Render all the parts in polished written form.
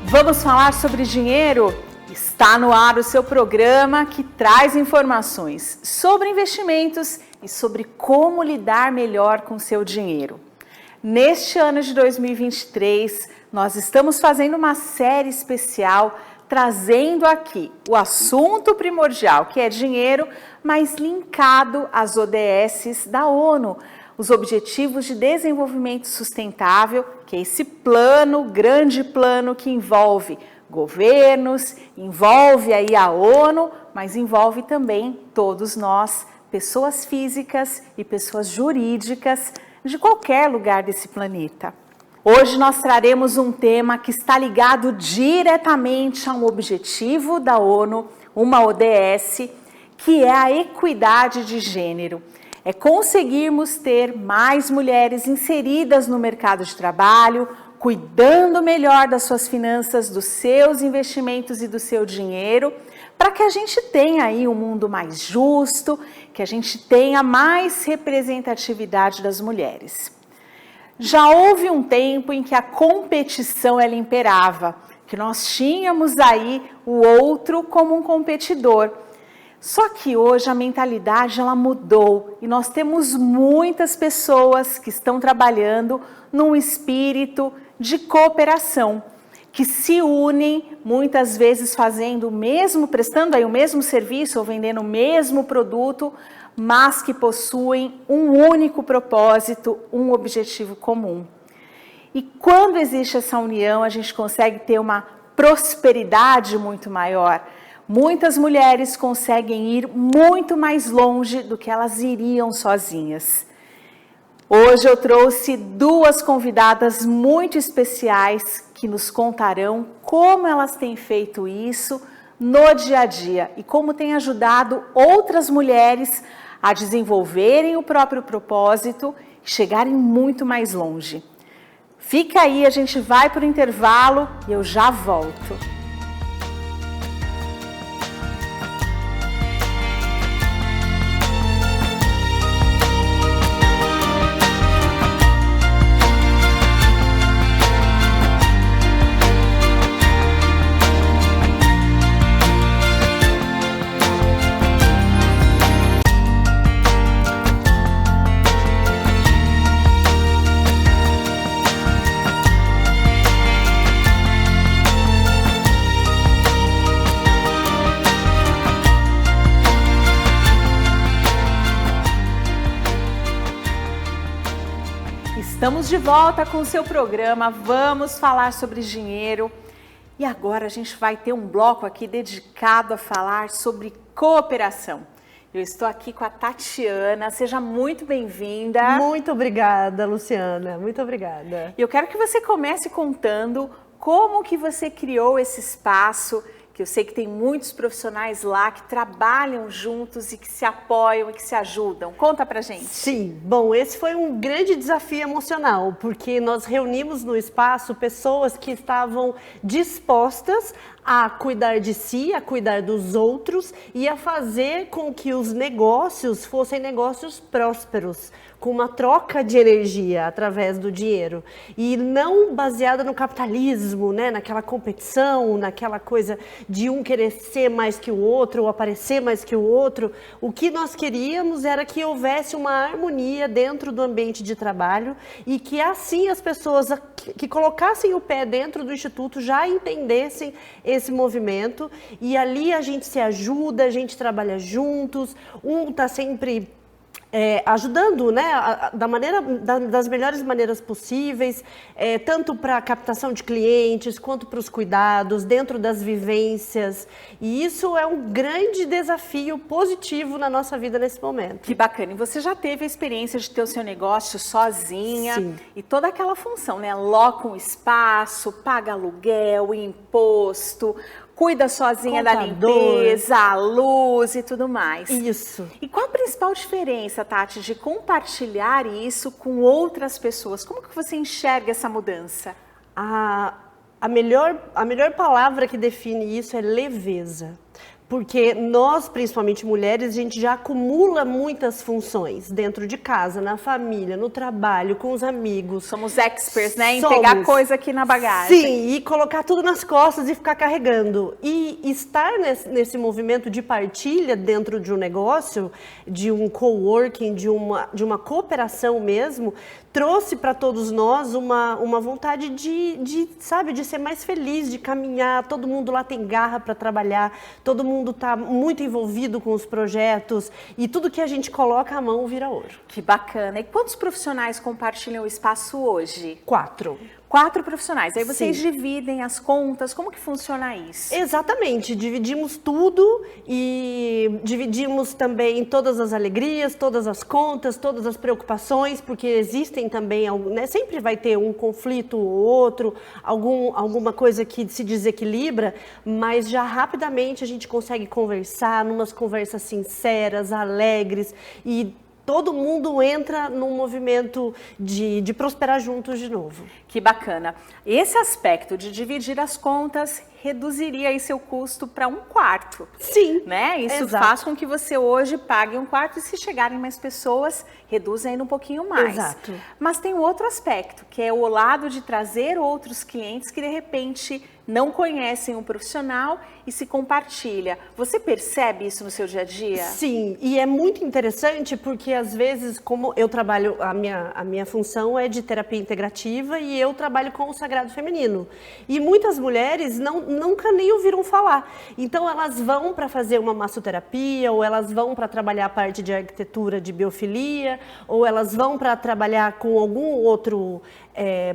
Vamos falar sobre dinheiro? Está no ar o seu programa que traz informações sobre investimentos e sobre como lidar melhor com o seu dinheiro. Neste ano de 2023, nós estamos fazendo uma série especial trazendo aqui o assunto primordial, que é dinheiro, mas linkado às ODS da ONU, os Objetivos de Desenvolvimento Sustentável, que é esse plano, grande plano que envolve governos, envolve aí a ONU, mas envolve também todos nós, pessoas físicas e pessoas jurídicas de qualquer lugar desse planeta. Hoje nós traremos um tema que está ligado diretamente a um objetivo da ONU, uma ODS, que é a equidade de gênero. É conseguirmos ter mais mulheres inseridas no mercado de trabalho, cuidando melhor das suas finanças, dos seus investimentos e do seu dinheiro, para que a gente tenha aí um mundo mais justo, que a gente tenha mais representatividade das mulheres. Já houve um tempo em que a competição ela imperava, que nós tínhamos aí o outro como um competidor. Só que hoje a mentalidade ela mudou e nós temos muitas pessoas que estão trabalhando num espírito de cooperação, que se unem muitas vezes fazendo o mesmo, prestando aí o mesmo serviço ou vendendo o mesmo produto, mas que possuem um único propósito, um objetivo comum. E quando existe essa união, a gente consegue ter uma prosperidade muito maior. Muitas mulheres conseguem ir muito mais longe do que elas iriam sozinhas. Hoje eu trouxe duas convidadas muito especiais que nos contarão como elas têm feito isso no dia a dia e como tem ajudado outras mulheres a desenvolverem o próprio propósito e chegarem muito mais longe. Fica aí, a gente vai para o intervalo e eu já volto. Estamos de volta com o seu programa, vamos falar sobre dinheiro e agora a gente vai ter um bloco aqui dedicado a falar sobre cooperação. Eu estou aqui com a Tatiana, seja muito bem-vinda. Muito obrigada, Luciana, muito obrigada. Eu quero que você comece contando como que você criou esse espaço, que eu sei que tem muitos profissionais lá que trabalham juntos e que se apoiam e que se ajudam. Conta pra gente. Sim, bom, esse foi um grande desafio emocional, porque nós reunimos no espaço pessoas que estavam dispostas a cuidar de si, a cuidar dos outros e a fazer com que os negócios fossem negócios prósperos, com uma troca de energia através do dinheiro e não baseada no capitalismo, né, naquela competição, naquela coisa de um querer ser mais que o outro ou aparecer mais que o outro. O que nós queríamos era que houvesse uma harmonia dentro do ambiente de trabalho e que assim as pessoas que colocassem o pé dentro do Instituto já entendessem esse movimento e ali a gente se ajuda, a gente trabalha juntos, um está sempre ajudando, né, das melhores maneiras possíveis, tanto para a captação de clientes, quanto para os cuidados, dentro das vivências. E isso é um grande desafio positivo na nossa vida nesse momento. Que bacana. E você já teve a experiência de ter o seu negócio sozinha? Sim. E toda aquela função, né? Loca um espaço, paga aluguel, imposto, cuida sozinha da limpeza, a luz e tudo mais. Isso. E qual a principal diferença, Tati, de compartilhar isso com outras pessoas? Como que você enxerga essa mudança? A melhor palavra que define isso é leveza. Porque nós, principalmente mulheres, a gente já acumula muitas funções dentro de casa, na família, no trabalho, com os amigos. Somos experts, né? Em pegar coisa aqui na bagagem. Sim, e colocar tudo nas costas e ficar carregando. E estar nesse movimento de partilha dentro de um negócio, de um coworking, de uma cooperação mesmo, trouxe para todos nós uma vontade sabe, de ser mais feliz, de caminhar. Todo mundo lá tem garra para trabalhar, todo mundo está muito envolvido com os projetos e tudo que a gente coloca a mão vira ouro. Que bacana. E quantos profissionais compartilham o espaço hoje? 4. 4 profissionais. Aí vocês Sim. dividem as contas. Como que funciona isso? Exatamente. Dividimos tudo e dividimos também todas as alegrias, todas as contas, todas as preocupações, porque existem também, né, sempre vai ter um conflito ou outro, alguma coisa que se desequilibra, mas já rapidamente a gente consegue conversar, numas conversas sinceras, alegres e todo mundo entra num movimento de prosperar juntos de novo. Que bacana. Esse aspecto de dividir as contas reduziria aí seu custo para 1/4. Sim. Né? Isso exato. faz com que você hoje pague 1/4 e se chegarem mais pessoas, reduz ainda um pouquinho mais. Exato. Mas tem outro aspecto, que é o lado de trazer outros clientes que de repente não conhecem um profissional e se compartilha. Você percebe isso no seu dia a dia? Sim, e é muito interessante porque às vezes, como eu trabalho, a minha função é de terapia integrativa e eu trabalho com o sagrado feminino. E muitas mulheres nunca nem ouviram falar. Então elas vão para fazer uma massoterapia, ou elas vão para trabalhar a parte de arquitetura de biofilia, ou elas vão para trabalhar com algum outro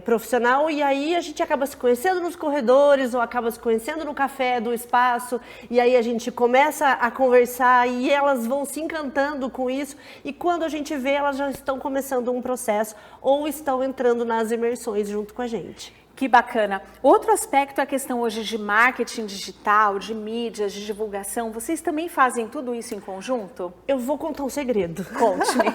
profissional, e aí a gente acaba se conhecendo nos corredores ou acaba se conhecendo no café do espaço, e aí a gente começa a conversar e elas vão se encantando com isso, e quando a gente vê, elas já estão começando um processo ou estão entrando nas imersões junto com a gente. Que bacana. Outro aspecto é a questão hoje de marketing digital, de mídias, de divulgação. Vocês também fazem tudo isso em conjunto? Eu vou contar um segredo. Conte-me.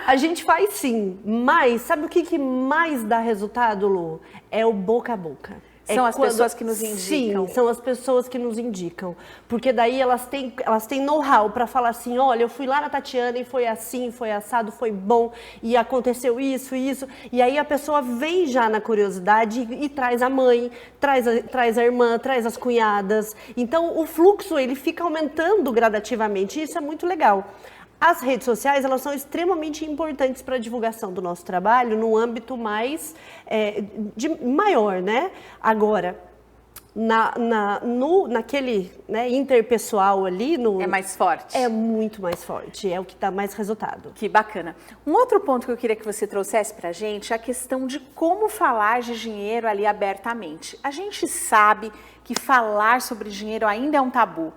A gente faz sim, mas sabe o que mais dá resultado, Lu? É o boca a boca. São as pessoas que nos indicam? Sim, são as pessoas que nos indicam. Porque daí elas têm know-how para falar assim, olha, eu fui lá na Tatiana e foi assim, foi assado, foi bom, e aconteceu isso, isso. E aí a pessoa vem já na curiosidade e traz a mãe, traz a irmã, traz as cunhadas. Então o fluxo ele fica aumentando gradativamente e isso é muito legal. As redes sociais, elas são extremamente importantes para a divulgação do nosso trabalho num âmbito mais maior, né? Agora, naquele, né, interpessoal ali... É mais forte? É muito mais forte, é o que dá mais resultado. Que bacana. Um outro ponto que eu queria que você trouxesse para a gente é a questão de como falar de dinheiro ali abertamente. A gente sabe que falar sobre dinheiro ainda é um tabu.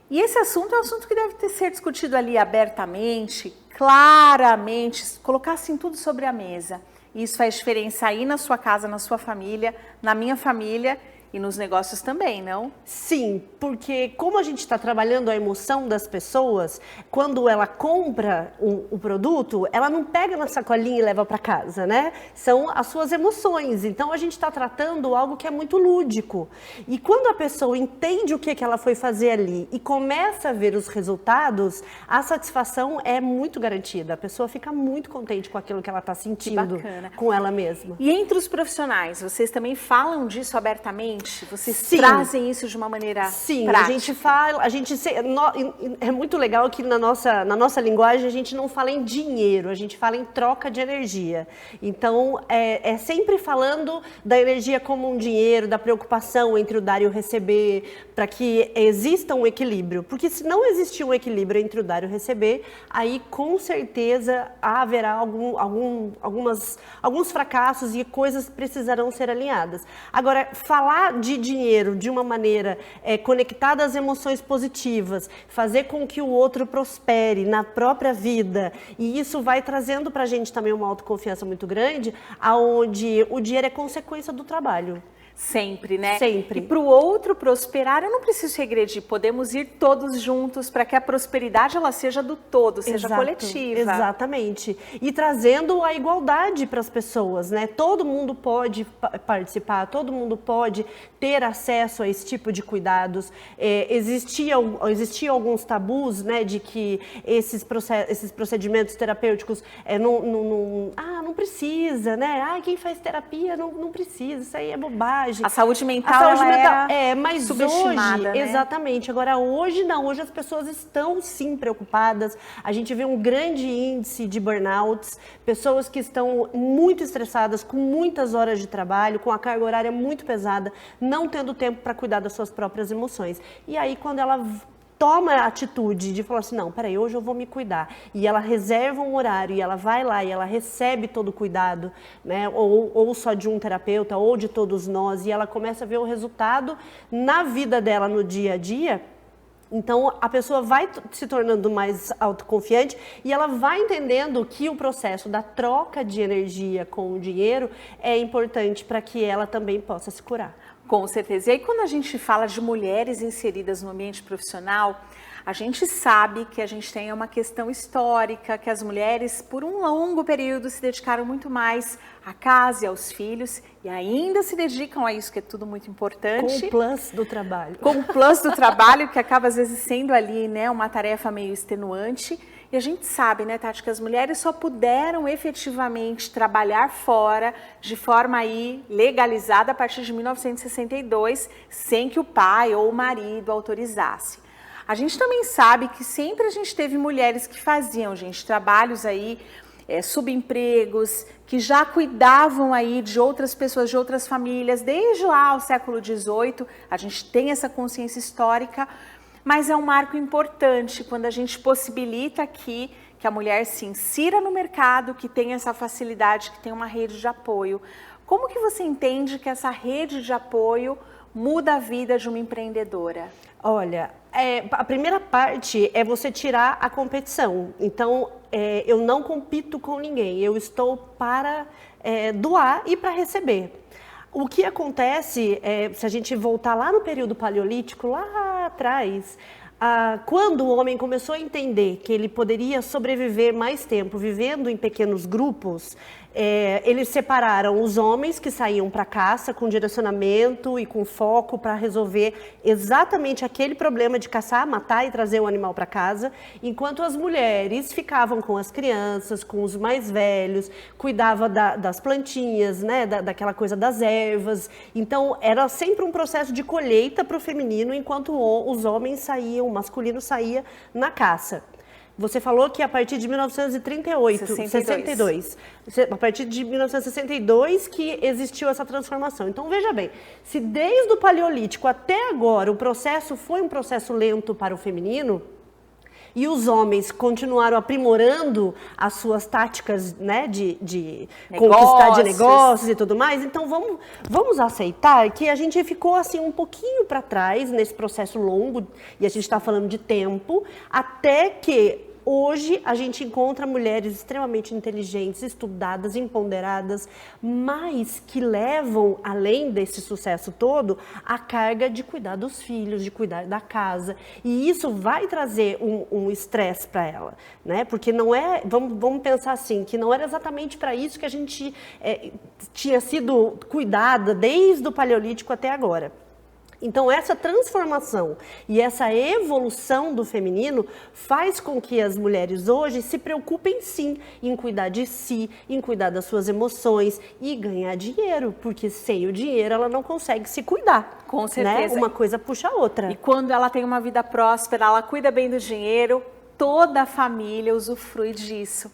E esse assunto é um assunto que deve ser discutido ali abertamente, claramente, colocar assim tudo sobre a mesa. E isso faz diferença aí na sua casa, na sua família, na minha família e nos negócios também, não? Sim, porque como a gente está trabalhando a emoção das pessoas, quando ela compra o produto, ela não pega na sacolinha e leva para casa, né? São as suas emoções. Então a gente está tratando algo que é muito lúdico. E quando a pessoa entende o que ela foi fazer ali e começa a ver os resultados, a satisfação é muito garantida. A pessoa fica muito contente com aquilo que ela está sentindo com ela mesma. E entre os profissionais, vocês também falam disso abertamente? Vocês Sim. trazem isso de uma maneira Sim, prática? A gente fala, é muito legal que na nossa linguagem a gente não fala em dinheiro, a gente fala em troca de energia. Então, é sempre falando da energia como um dinheiro, da preocupação entre o dar e o receber, para que exista um equilíbrio. Porque se não existir um equilíbrio entre o dar e o receber, aí com certeza haverá alguns fracassos e coisas precisarão ser alinhadas. Agora, falar de dinheiro de uma maneira conectada às emoções positivas, fazer com que o outro prospere na própria vida, e isso vai trazendo para a gente também uma autoconfiança muito grande, aonde o dinheiro é consequência do trabalho. Sempre, né? Sempre. E para o outro prosperar, eu não preciso regredir. Podemos ir todos juntos para que a prosperidade ela seja do todo, seja coletiva. Exatamente. E trazendo a igualdade para as pessoas, né? Todo mundo pode participar, todo mundo pode ter acesso a esse tipo de cuidados. Existiam alguns tabus, né? De que esses procedimentos terapêuticos não precisa, né? Quem faz terapia não precisa, isso aí é bobagem. A saúde mental, é mais subestimada, hoje, né? Exatamente. Agora, hoje não. Hoje as pessoas estão, sim, preocupadas. A gente vê um grande índice de burnouts, pessoas que estão muito estressadas, com muitas horas de trabalho, com a carga horária muito pesada, não tendo tempo para cuidar das suas próprias emoções. E aí, quando ela toma a atitude de falar assim, não, peraí, hoje eu vou me cuidar, e ela reserva um horário, e ela vai lá, e ela recebe todo o cuidado, né, ou só de um terapeuta, ou de todos nós, e ela começa a ver o resultado na vida dela, no dia a dia. Então, a pessoa vai se tornando mais autoconfiante e ela vai entendendo que o processo da troca de energia com o dinheiro é importante para que ela também possa se curar. Com certeza. E aí, quando a gente fala de mulheres inseridas no ambiente profissional, a gente sabe que a gente tem uma questão histórica, que as mulheres, por um longo período, se dedicaram muito mais à casa e aos filhos, e ainda se dedicam a isso, que é tudo muito importante. Com o plus do trabalho. Com o plus do trabalho, que acaba, às vezes, sendo ali, né, uma tarefa meio extenuante. E a gente sabe, né, Tati, que as mulheres só puderam efetivamente trabalhar fora de forma aí legalizada a partir de 1962, sem que o pai ou o marido autorizasse. A gente também sabe que sempre a gente teve mulheres que faziam, gente, trabalhos aí, subempregos, que já cuidavam aí de outras pessoas, de outras famílias, desde lá ao século XVIII, a gente tem essa consciência histórica, mas é um marco importante quando a gente possibilita aqui que a mulher se insira no mercado, que tenha essa facilidade, que tenha uma rede de apoio. Como que você entende que essa rede de apoio muda a vida de uma empreendedora? Olha, a primeira parte é você tirar a competição. Então, eu não compito com ninguém, eu estou para doar e para receber. O que acontece, se a gente voltar lá no período paleolítico, lá atrás, quando o homem começou a entender que ele poderia sobreviver mais tempo vivendo em pequenos grupos, eles separaram os homens que saíam para caça com direcionamento e com foco para resolver exatamente aquele problema de caçar, matar e trazer o animal para casa, enquanto as mulheres ficavam com as crianças, com os mais velhos, cuidava das plantinhas, né, daquela coisa das ervas. Então era sempre um processo de colheita para o feminino, enquanto os homens saíam, o masculino saía na caça. Você falou que a partir de 1962, a partir de 1962 que existiu essa transformação. Então, veja bem, se desde o Paleolítico até agora o processo foi um processo lento para o feminino, e os homens continuaram aprimorando as suas táticas, né, de conquistar de negócios e tudo mais. Então, vamos aceitar que a gente ficou assim um pouquinho para trás nesse processo longo, e a gente está falando de tempo, até que hoje a gente encontra mulheres extremamente inteligentes, estudadas, empoderadas, mas que levam, além desse sucesso todo, a carga de cuidar dos filhos, de cuidar da casa. E isso vai trazer um estresse para ela, né? Porque não é, vamos pensar assim, que não era exatamente para isso que a gente tinha sido cuidada desde o Paleolítico até agora. Então, essa transformação e essa evolução do feminino faz com que as mulheres hoje se preocupem sim em cuidar de si, em cuidar das suas emoções e ganhar dinheiro, porque sem o dinheiro ela não consegue se cuidar. Com certeza. Né? Uma coisa puxa a outra. E quando ela tem uma vida próspera, ela cuida bem do dinheiro, toda a família usufrui disso.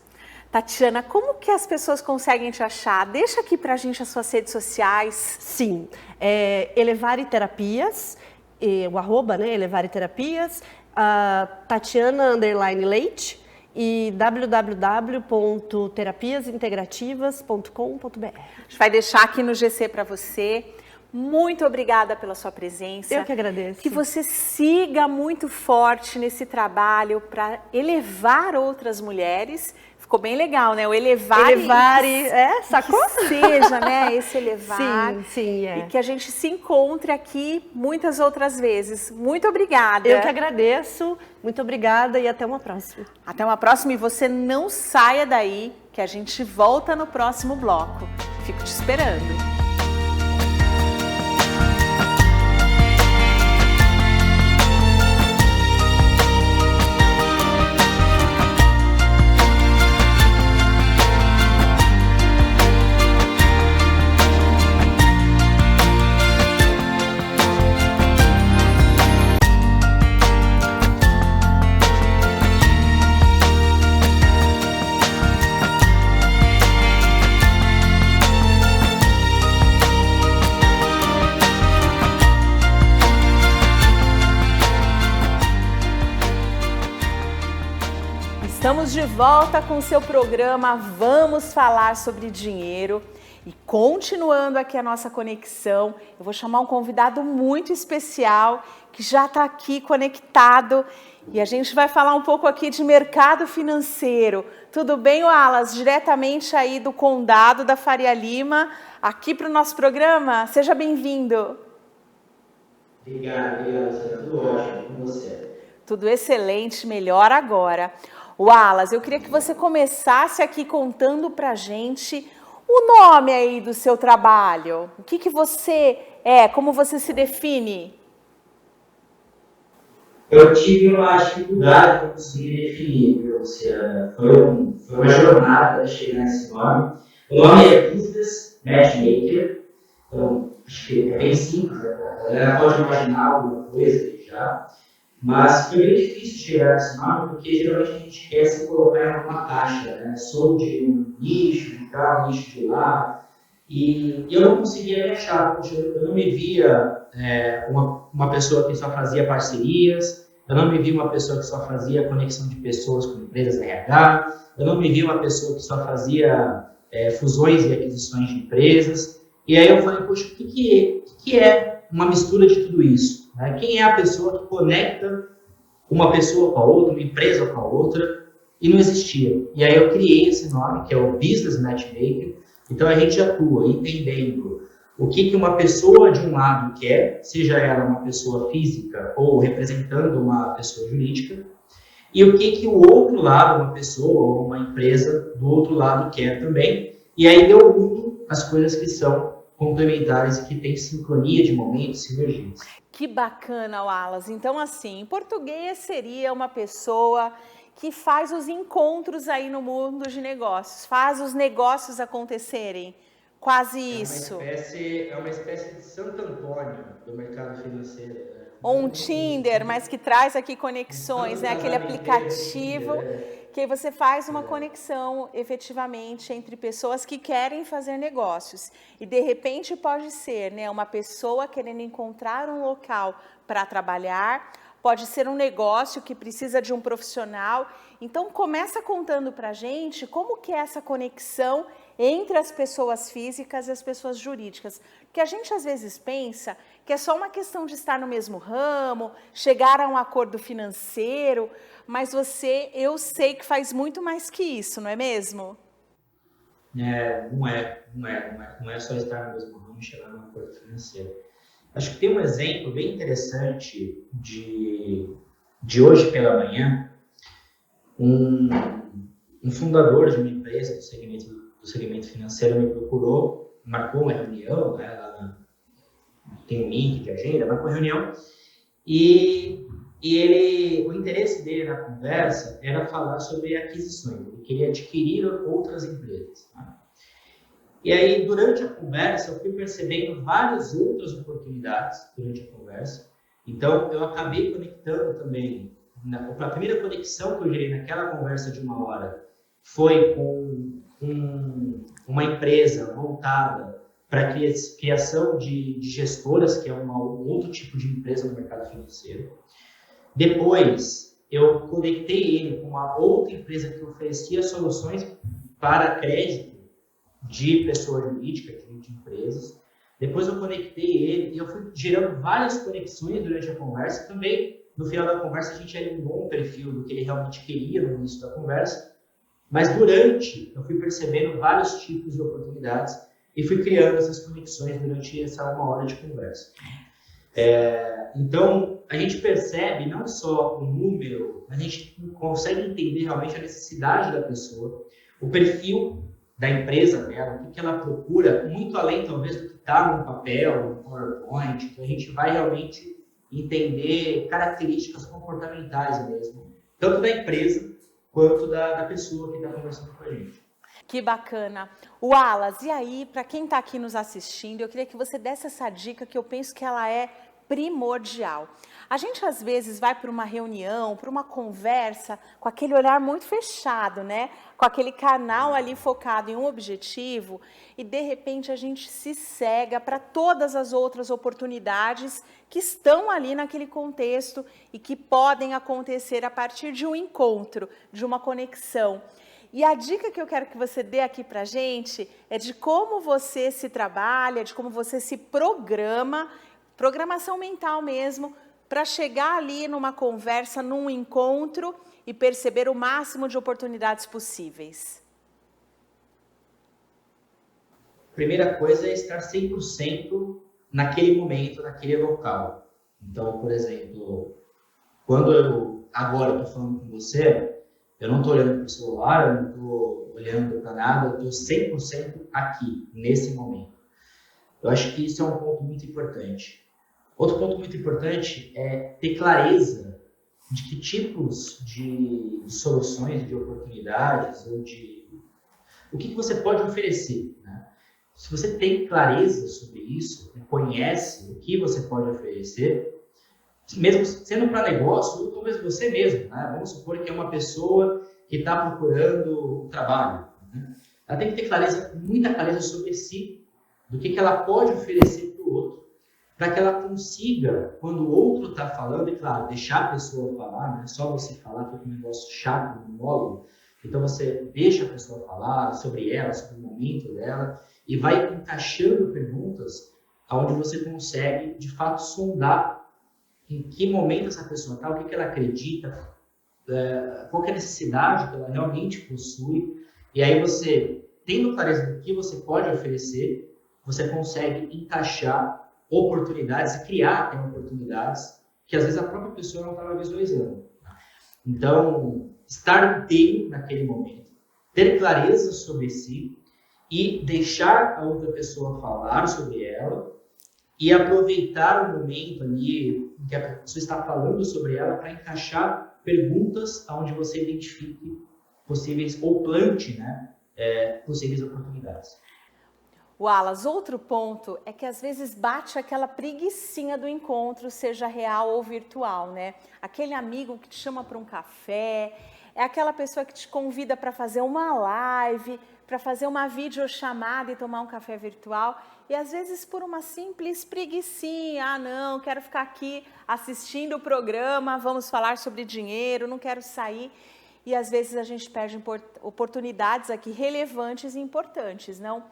Tatiana, como que as pessoas conseguem te achar? Deixa aqui pra gente as suas redes sociais. Sim, Elevare Terapias, o arroba, né, Elevare Terapias, Tatiana_Leite e www.terapiasintegrativas.com.br. A gente vai deixar aqui no GC para você. Muito obrigada pela sua presença. Eu que agradeço. Que você siga muito forte nesse trabalho para elevar outras mulheres. Ficou bem legal, né? O elevar. Sacou? Que seja, né? Esse elevar. Sim, E que a gente se encontre aqui muitas outras vezes. Muito obrigada. Eu que agradeço. Muito obrigada e até uma próxima. Até uma próxima, e você não saia daí, que a gente volta no próximo bloco. Fico te esperando. Estamos de volta com o seu programa Vamos Falar sobre Dinheiro. E continuando aqui a nossa conexão, eu vou chamar um convidado muito especial que já está aqui conectado e a gente vai falar um pouco aqui de mercado financeiro. Tudo bem, Wallace? Diretamente aí do Condado da Faria Lima, aqui para o nosso programa. Seja bem-vindo. Obrigado, tudo ótimo com você. Tudo excelente, melhor agora. Wallace, eu queria que você começasse aqui contando pra gente o nome aí do seu trabalho. O que você é, como você se define? Eu tive uma dificuldade para conseguir definir, Luciana. Foi uma jornada chegar nesse nome. O nome é Business Matchmaker. Então, acho que é bem simples, né? A galera pode imaginar alguma coisa já. Mas foi bem difícil chegar nesse nome, porque geralmente a gente quer se colocar em uma caixa, né? Sou de um nicho de cá, um nicho de lá, e eu não conseguia me achar, porque eu não me via uma pessoa que só fazia parcerias, eu não me via uma pessoa que só fazia conexão de pessoas com empresas RH, eu não me via uma pessoa que só fazia fusões e aquisições de empresas, e aí eu falei, poxa, o que é uma mistura de tudo isso? Quem é a pessoa que conecta uma pessoa com a outra, uma empresa com a outra, e não existia. E aí eu criei esse nome, que é o Business Matchmaker. Então a gente atua entendendo o que uma pessoa de um lado quer, seja ela uma pessoa física ou representando uma pessoa jurídica, e o que o outro lado, uma pessoa ou uma empresa do outro lado quer também. E aí eu uno as coisas que são complementares e que têm sincronia de momentos, sinergias. Que bacana, Wallace. Então, assim, em português seria uma pessoa que faz os encontros aí no mundo de negócios, faz os negócios acontecerem. Quase isso. É uma espécie de Santo Antônio do mercado financeiro. Né? Ou um Tinder, mas que traz aqui conexões, né? Aquele aplicativo que aí você faz uma conexão efetivamente entre pessoas que querem fazer negócios. E de repente pode ser, né, uma pessoa querendo encontrar um local para trabalhar, pode ser um negócio que precisa de um profissional. Então começa contando para a gente como que é essa conexão entre as pessoas físicas e as pessoas jurídicas. Porque a gente às vezes pensa que é só uma questão de estar no mesmo ramo, chegar a um acordo financeiro, mas eu sei que faz muito mais que isso, não é mesmo? Não é só estar no mesmo ramo e chegar a um acordo financeiro. Acho que tem um exemplo bem interessante de hoje pela manhã. Um fundador de uma empresa do segmento financeiro me procurou, marcou uma reunião, né, tem um link de agenda, marcou uma reunião, e o interesse dele na conversa era falar sobre aquisições, ele queria adquirir outras empresas. Né? E aí, durante a conversa, eu fui percebendo várias outras oportunidades durante a conversa, então eu acabei conectando também, a primeira conexão que eu gerei naquela conversa de uma hora foi com uma empresa voltada para a criação de gestoras, que é um outro tipo de empresa no mercado financeiro. Depois, eu conectei ele com uma outra empresa que oferecia soluções para crédito de pessoa jurídica, de empresas. Depois eu conectei ele e eu fui gerando várias conexões durante a conversa. Também, no final da conversa, a gente alinhou um perfil do que ele realmente queria no início da conversa. Mas durante, eu fui percebendo vários tipos de oportunidades e fui criando essas conexões durante essa 1 hora de conversa. Então, a gente percebe não só o número, mas a gente consegue entender realmente a necessidade da pessoa, o perfil da empresa dela, o que ela procura, muito além talvez do que está no papel, no PowerPoint. Então, a gente vai realmente entender características comportamentais mesmo, tanto da empresa quanto da pessoa que está conversando com a gente. Que bacana. Wallace, e aí, para quem está aqui nos assistindo, eu queria que você desse essa dica que eu penso que ela é primordial. A gente às vezes vai para uma reunião, para uma conversa, com aquele olhar muito fechado, né? Com aquele canal ali focado em um objetivo e de repente a gente se cega para todas as outras oportunidades que estão ali naquele contexto e que podem acontecer a partir de um encontro, de uma conexão. E a dica que eu quero que você dê aqui pra gente é de como você se trabalha, de como você se programa, programação mental mesmo, para chegar ali numa conversa, num encontro e perceber o máximo de oportunidades possíveis. Primeira coisa é estar 100% naquele momento, naquele local. Então, por exemplo, quando agora eu estou falando com você, eu não estou olhando para o celular, eu não estou olhando para nada, eu estou 100% aqui, nesse momento. Eu acho que isso é um ponto muito importante. Outro ponto muito importante é ter clareza de que tipos de soluções, de oportunidades, ou de o que você pode oferecer, né? Se você tem clareza sobre isso, conhece o que você pode oferecer, mesmo sendo para negócio, ou talvez você mesmo, né? Vamos supor que é uma pessoa que está procurando um trabalho, né? Ela tem que ter clareza, muita clareza sobre si, do que ela pode oferecer para o outro, para que ela consiga, quando o outro está falando, e claro, deixar a pessoa falar, não é só você falar, que é um negócio chato, um monólogo. Então você deixa a pessoa falar sobre ela, sobre o momento dela, e vai encaixando perguntas onde você consegue, de fato, sondar em que momento essa pessoa está, o que ela acredita, qual que é a necessidade que ela realmente possui. E aí você, tendo clareza do que você pode oferecer, você consegue encaixar oportunidades e criar até oportunidades que às vezes a própria pessoa não estava visualizando. Então, estar inteiro naquele momento, ter clareza sobre si e deixar a outra pessoa falar sobre ela e aproveitar o momento ali em que a pessoa está falando sobre ela para encaixar perguntas onde você identifique possíveis, ou plante, né, possíveis oportunidades. Wallace, outro ponto é que às vezes bate aquela preguicinha do encontro, seja real ou virtual, né? Aquele amigo que te chama para um café, é aquela pessoa que te convida para fazer uma live, para fazer uma videochamada e tomar um café virtual. E às vezes por uma simples preguicinha, não, quero ficar aqui assistindo o programa, vamos falar sobre dinheiro, não quero sair. E às vezes a gente perde oportunidades aqui relevantes e importantes, não?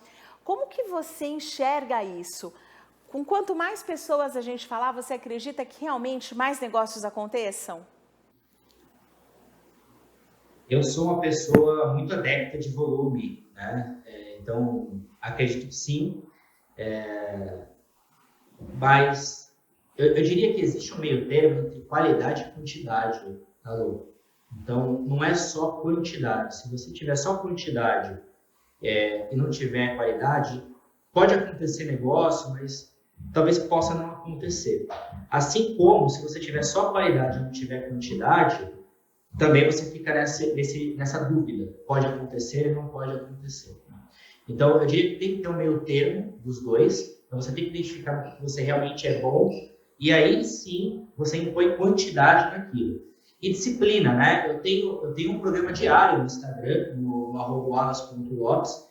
Como que você enxerga isso? Com quanto mais pessoas a gente falar, você acredita que realmente mais negócios aconteçam? Eu sou uma pessoa muito adepta de volume, né? Então, acredito que sim. Mas eu diria que existe um meio termo entre qualidade e quantidade, Alô? Então, não é só quantidade. Se você tiver só quantidade e não tiver qualidade, pode acontecer negócio, mas talvez possa não acontecer. Assim como, se você tiver só qualidade e não tiver quantidade, também você fica nessa dúvida. Pode acontecer e não pode acontecer. Então, eu diria que tem que ter um meio termo dos dois. Então, você tem que identificar o que você realmente é bom e aí sim você impõe quantidade naquilo. E disciplina, né? Eu tenho um programa diário no Instagram, no @wallace.lopes,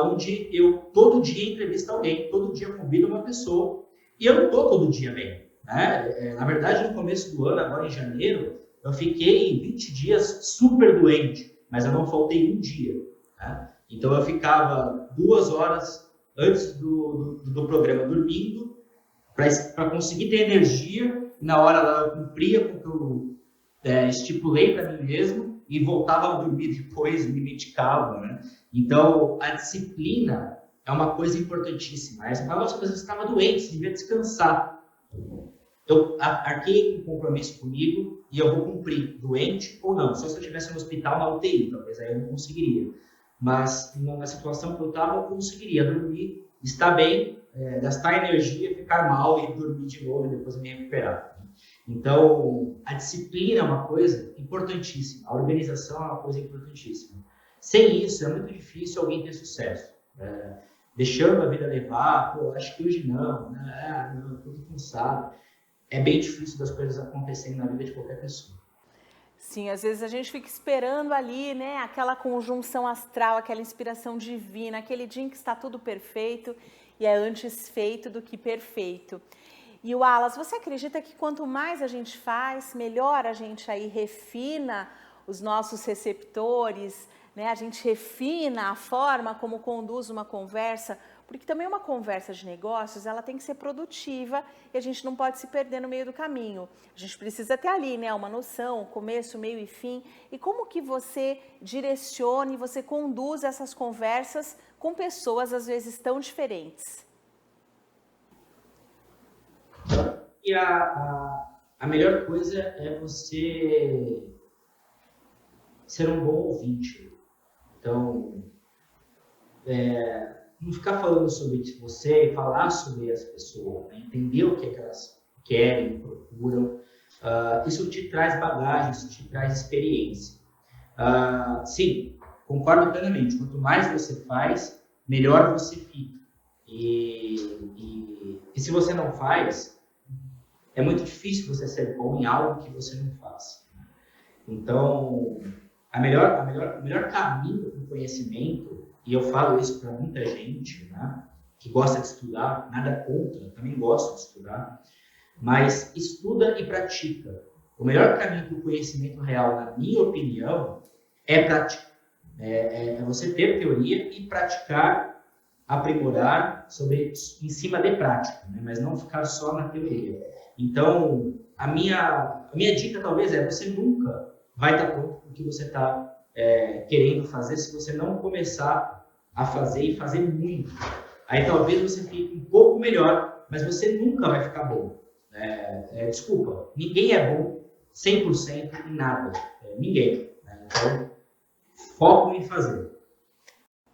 onde eu todo dia entrevisto alguém, todo dia convido uma pessoa, e eu não estou todo dia bem, né? Na verdade, no começo do ano, agora em janeiro, eu fiquei 20 dias super doente, mas eu não faltei um dia, né? Então eu ficava 2 horas antes do programa dormindo, para conseguir ter energia, e na hora lá eu cumpria com o que eu estipulei para mim mesmo, e voltava a dormir depois e me medicava, né? Então, a disciplina é uma coisa importantíssima. Aí você fala, nossa, mas você estava doente, você devia descansar. Eu arquei um compromisso comigo e eu vou cumprir, doente ou não. Só se eu estivesse no hospital, na UTI, talvez aí eu não conseguiria. Mas na situação que eu estava, eu conseguiria dormir, estar bem, gastar energia, ficar mal e dormir de novo e depois me recuperar. Então, a disciplina é uma coisa importantíssima, a organização é uma coisa importantíssima. Sem isso, é muito difícil alguém ter sucesso. Deixando a vida levar, pô, acho que hoje não, não, estou cansado. É bem difícil das coisas acontecerem na vida de qualquer pessoa. Sim, às vezes a gente fica esperando ali, né, aquela conjunção astral, aquela inspiração divina, aquele dia em que está tudo perfeito e é antes feito do que perfeito. E Wallace, você acredita que quanto mais a gente faz, melhor a gente aí refina os nossos receptores, né? A gente refina a forma como conduz uma conversa, porque também uma conversa de negócios, ela tem que ser produtiva e a gente não pode se perder no meio do caminho. A gente precisa ter ali, né, uma noção, começo, meio e fim. E como que você direciona e você conduz essas conversas com pessoas, às vezes, tão diferentes? E a melhor coisa é você ser um bom ouvinte. Então, não ficar falando sobre você e falar sobre as pessoas, né? Entender o que é que elas querem, procuram. Isso te traz bagagem, isso te traz experiência. Sim, concordo plenamente. Quanto mais você faz, melhor você fica. E se você não faz, é muito difícil você ser bom em algo que você não faz. Então, o melhor caminho para o conhecimento, e eu falo isso para muita gente, né, que gosta de estudar, nada contra, também gosto de estudar, mas estuda e pratica. O melhor caminho para o conhecimento real, na minha opinião, é prática. É você ter teoria e praticar, aprimorar em cima de prática, né, mas não ficar só na teoria. Então, a minha dica talvez você nunca vai estar pronto com o que você está querendo fazer se você não começar a fazer e fazer muito. Aí talvez você fique um pouco melhor, mas você nunca vai ficar bom. Desculpa, ninguém é bom 100% em nada. Ninguém. Então, foco em fazer.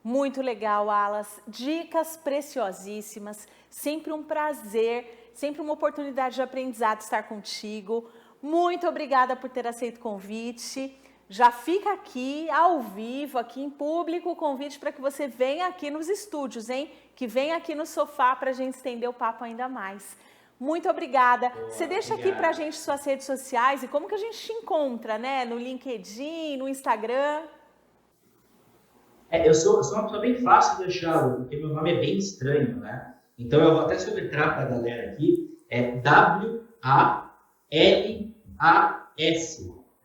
Muito legal, Wallace. Dicas preciosíssimas. Sempre um prazer, sempre uma oportunidade de aprendizado estar contigo. Muito obrigada por ter aceito o convite. Já fica aqui, ao vivo, aqui em público, o convite para que você venha aqui nos estúdios, hein? Que venha aqui no sofá para a gente estender o papo ainda mais. Muito obrigada. Você deixa aqui para a gente suas redes sociais e como que a gente te encontra, né? No LinkedIn, no Instagram. Eu sou uma pessoa bem fácil de achar, porque meu nome é bem estranho, né? Então eu vou até soletrar para a galera aqui. É W-A-L-A-S.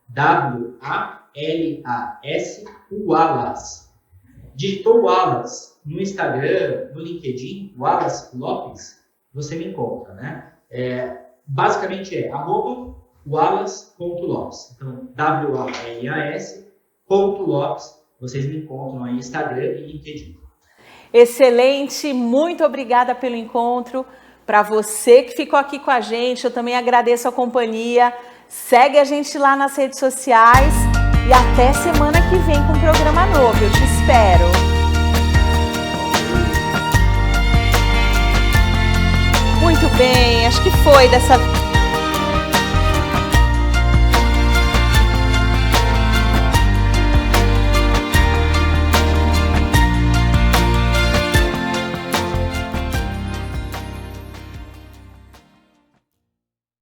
W-A-L-A-S, Wallace. Digitou Wallace no Instagram, no LinkedIn, Wallace Lopes, você me encontra, né? Basicamente @wallace.lopes. Então, WALAS.Lopes, vocês me encontram aí no Instagram e LinkedIn. Excelente, muito obrigada pelo encontro. Para você que ficou aqui com a gente, eu também agradeço a companhia. Segue a gente lá nas redes sociais e até semana que vem com um programa novo. Eu te espero. Muito bem, acho que foi dessa vez.